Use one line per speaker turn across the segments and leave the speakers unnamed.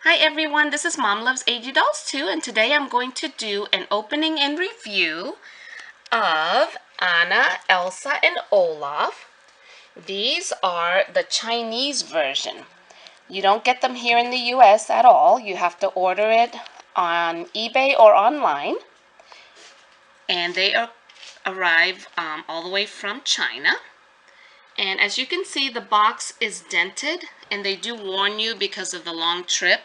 Hi everyone, this is Mom Loves AG Dolls too, and today I'm going to do an opening and review of Anna, Elsa, and Olaf. These are the Chinese version. You don't get them here in the US at all. You have to order it on eBay or online, and they arrive all the way from China. And as you can see, the box is dented, and they do warn you because of the long trip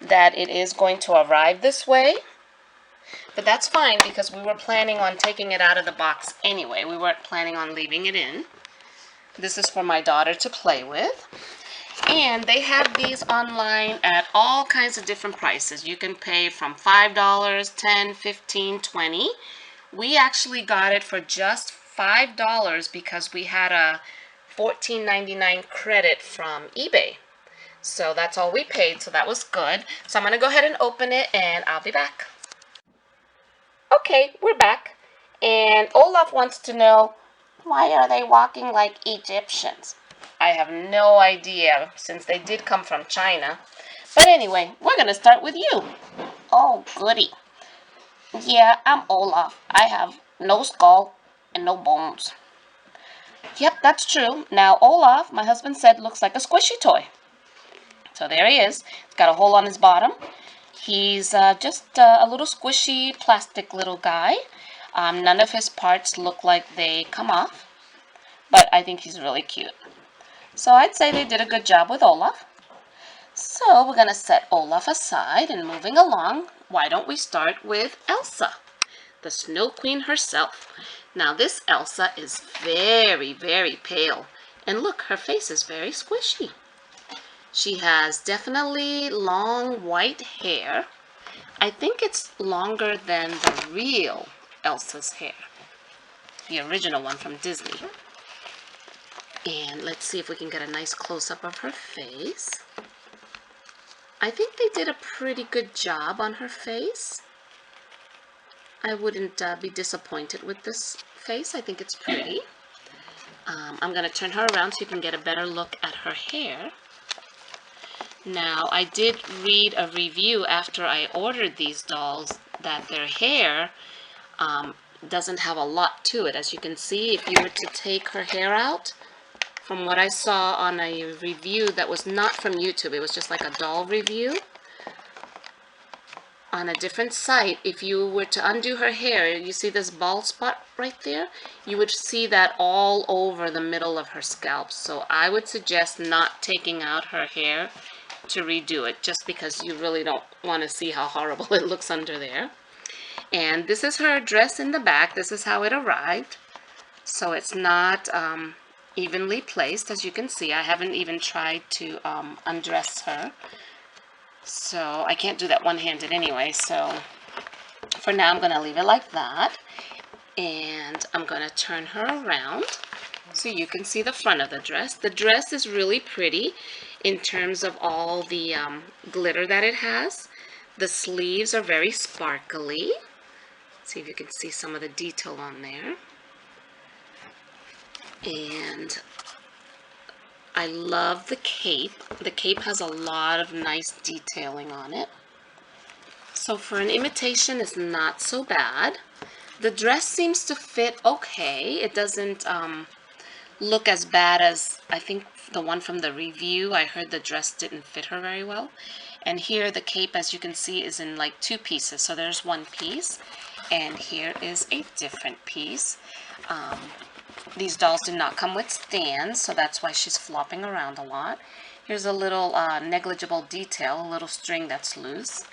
that it is going to arrive this way. But that's fine because we were planning on taking it out of the box anyway. We weren't planning on leaving it in. This is for my daughter to play with. And they have these online at all kinds of different prices. You can pay from $5, $10, $15, $20. We actually got it for just $5 because we had a $14.99 credit from eBay. So that's all we paid, so that was good. So I'm going to go ahead and open it, and I'll be back. Okay, we're back. And Olaf wants to know, why are they walking like Egyptians? I have no idea, since they did come from China. But anyway, we're going to start with you. Oh, goody. Yeah, I'm Olaf. I have no skull and no bones. Yep, that's true. Now, Olaf, my husband said, looks like a squishy toy. So there he is. He's got a hole on his bottom. He's just a little squishy plastic little guy. None of his parts look like they come off, but I think he's really cute. So I'd say they did a good job with Olaf. So we're going to set Olaf aside, and moving along, why don't we start with Elsa, the Snow Queen herself. Now this Elsa is very, very pale. And look, her face is very squishy. She has definitely long white hair. I think it's longer than the real Elsa's hair, the original one from Disney. And let's see if we can get a nice close-up of her face. I think they did a pretty good job on her face. I wouldn't be disappointed with this face. I think it's pretty. I'm going to turn her around so you can get a better look at her hair. Now, I did read a review after I ordered these dolls that their hair doesn't have a lot to it. As you can see, if you were to take her hair out, from what I saw on a review that was not from YouTube, it was just like a doll review on a different site, if you were to undo her hair, you see this bald spot right there? You would see that all over the middle of her scalp. So I would suggest not taking out her hair to redo it, just because you really don't want to see how horrible it looks under there. And this is her dress in the back. This is how it arrived. So it's not evenly placed, as you can see. I haven't even tried to undress her. So I can't do that one-handed anyway. So for now, I'm going to leave it like that. And I'm going to turn her around so you can see the front of the dress. The dress is really pretty in terms of all the glitter that it has. The sleeves are very sparkly. See if you can see some of the detail on there. And I love the cape. The cape has a lot of nice detailing on it. So for an imitation, it's not so bad. The dress seems to fit okay. It doesn't look as bad as, I think, the one from the review. I heard the dress didn't fit her very well. And here the cape, as you can see, is in like two pieces. So there's one piece, and here is a different piece. These dolls do not come with stands, so that's why she's flopping around a lot. Here's a little negligible detail, a little string that's loose.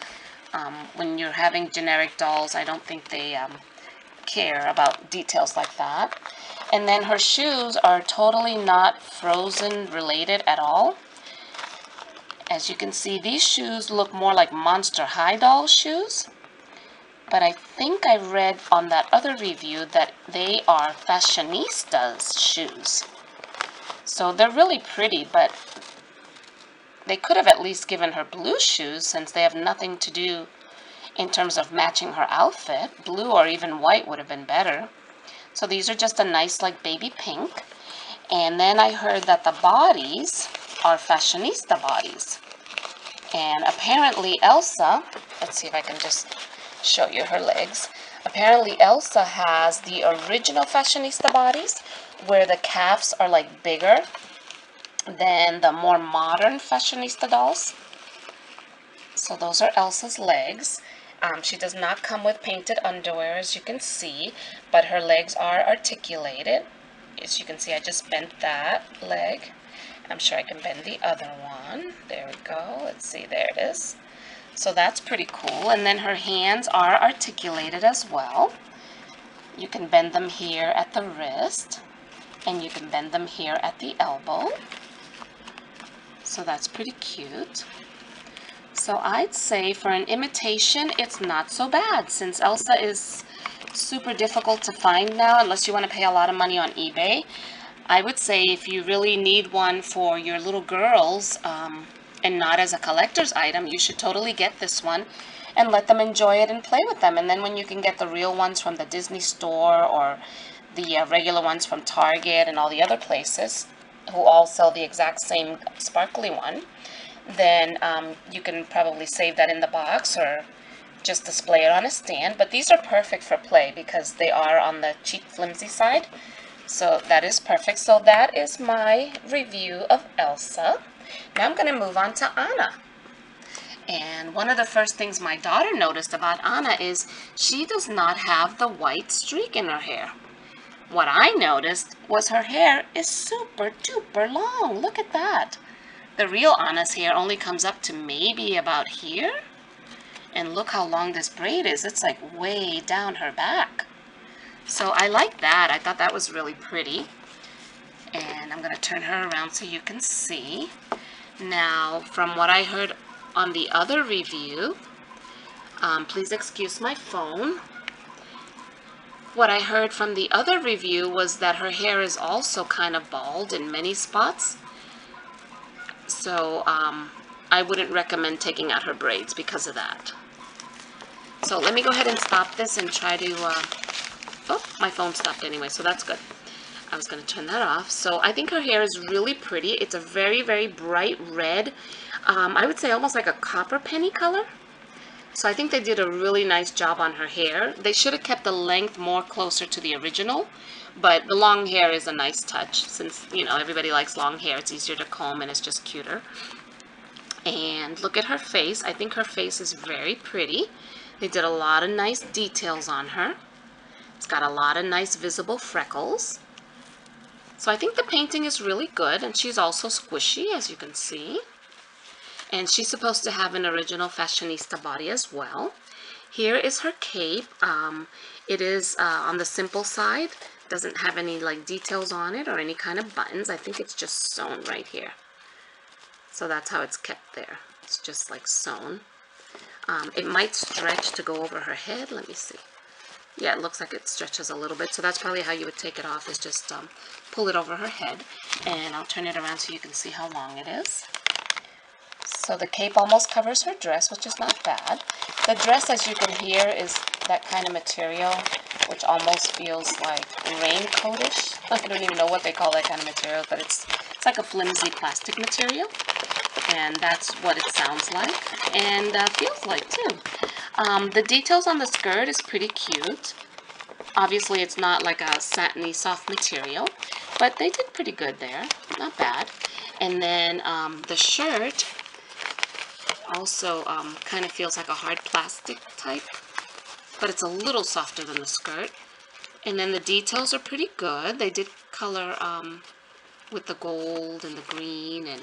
When you're having generic dolls, I don't think they care about details like that. And then her shoes are totally not Frozen related at all. As you can see, these shoes look more like Monster High doll shoes. But I think I read on that other review that they are Fashionistas shoes. So they're really pretty, but they could have at least given her blue shoes since they have nothing to do in terms of matching her outfit. Blue or even white would have been better. So these are just a nice like baby pink. And then I heard that the bodies are fashionista bodies. And apparently Elsa, let's see if I can just show you her legs. Apparently Elsa has the original fashionista bodies where the calves are like bigger than the more modern fashionista dolls. So those are Elsa's legs. She does not come with painted underwear, as you can see, but her legs are articulated. As you can see, I just bent that leg. I'm sure I can bend the other one. There we go. Let's see, there it is. So that's pretty cool. And then her hands are articulated as well. You can bend them here at the wrist, and you can bend them here at the elbow. So that's pretty cute. So I'd say for an imitation, it's not so bad, since Elsa is super difficult to find now unless you want to pay a lot of money on eBay. I would say if you really need one for your little girls and not as a collector's item, you should totally get this one and let them enjoy it and play with them. And then when you can get the real ones from the Disney store or the regular ones from Target and all the other places who all sell the exact same sparkly one, then you can probably save that in the box or just display it on a stand. But these are perfect for play because they are on the cheap, flimsy side. So that is perfect. So that is my review of Elsa. Now I'm going to move on to Anna. And one of the first things my daughter noticed about Anna is she does not have the white streak in her hair. What I noticed was her hair is super duper long. Look at that. The real Anna's hair only comes up to maybe about here. And look how long this braid is. It's like way down her back. So I like that. I thought that was really pretty. And I'm going to turn her around so you can see. Now, from what I heard on the other review, please excuse my phone. What I heard from the other review was that her hair is also kind of bald in many spots. So I wouldn't recommend taking out her braids because of that. So let me go ahead and stop this and try to... oh, my phone stopped anyway, so that's good. I was going to turn that off. So I think her hair is really pretty. It's a very, very bright red. I would say almost like a copper penny color. So I think they did a really nice job on her hair. They should have kept the length more closer to the original, but the long hair is a nice touch since, you know, everybody likes long hair. It's easier to comb and it's just cuter. And look at her face. I think her face is very pretty. They did a lot of nice details on her. It's got a lot of nice visible freckles. So I think the painting is really good, and she's also squishy, as you can see. And she's supposed to have an original fashionista body as well. Here is her cape. It is on the simple side. Doesn't have any like details on it or any kind of buttons. I think it's just sewn right here. So that's how it's kept there. It's just like sewn. It might stretch to go over her head. Let me see. Yeah, it looks like it stretches a little bit. So that's probably how you would take it off, is just pull it over her head. And I'll turn it around so you can see how long it is. So the cape almost covers her dress, which is not bad. The dress, as you can hear, is that kind of material, which almost feels like raincoatish. I don't even know what they call that kind of material, but it's like a flimsy plastic material. And that's what it sounds like and feels like too. The details on the skirt is pretty cute. Obviously it's not like a satiny soft material, but they did pretty good there. Not bad. And then the shirt also kind of feels like a hard plastic type, but it's a little softer than the skirt. And then the details are pretty good. They did color with the gold and the green, and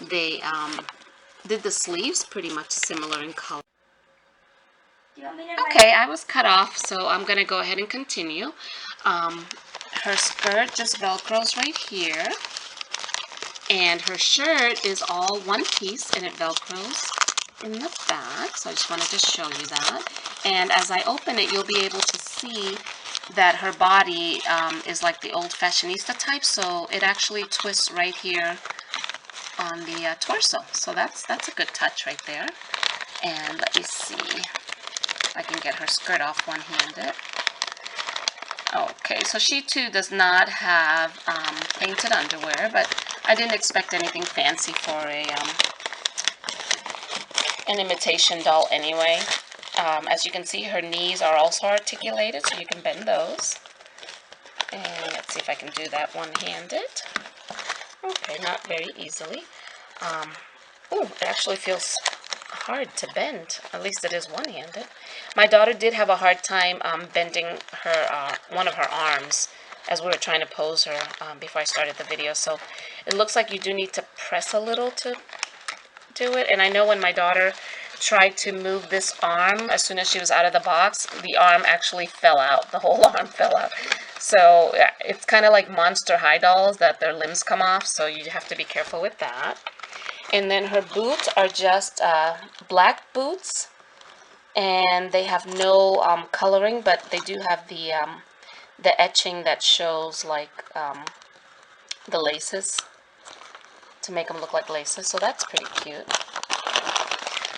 they did the sleeves pretty much similar in color. Okay, I was cut off, so I'm going to go ahead and continue. Her skirt just velcros right here. And her shirt is all one piece, and it velcros in the back. So I just wanted to show you that. And as I open it, you'll be able to see that her body is like the old fashionista type. So it actually twists right here on the torso. So that's a good touch right there. And let me see if I can get her skirt off one-handed. Okay, so she too does not have painted underwear, but I didn't expect anything fancy for a an imitation doll anyway. As you can see, her knees are also articulated, so you can bend those. And let's see if I can do that one-handed. Okay, not very easily. Oh, it actually feels hard to bend. At least it is one-handed. My daughter did have a hard time bending her one of her arms as we were trying to pose her before I started the video. So it looks like you do need to press a little to do it. And I know when my daughter tried to move this arm as soon as she was out of the box, the arm actually fell out. The whole arm fell out. So yeah, it's kind of like Monster High dolls that their limbs come off. So you have to be careful with that. And then her boots are just black boots. And they have no coloring, but they do have the etching that shows like the laces to make them look like laces. So that's pretty cute.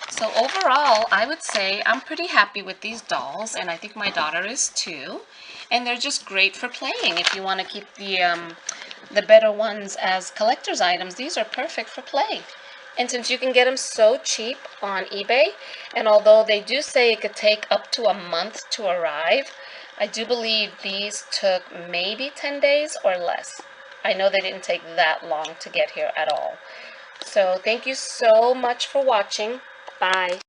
So overall, I would say I'm pretty happy with these dolls, and I think my daughter is too. And they're just great for playing. If you want to keep the better ones as collector's items, these are perfect for play. And since you can get them so cheap on eBay, and although they do say it could take up to a month to arrive, I do believe these took maybe 10 days or less. I know they didn't take that long to get here at all. So thank you so much for watching. Bye.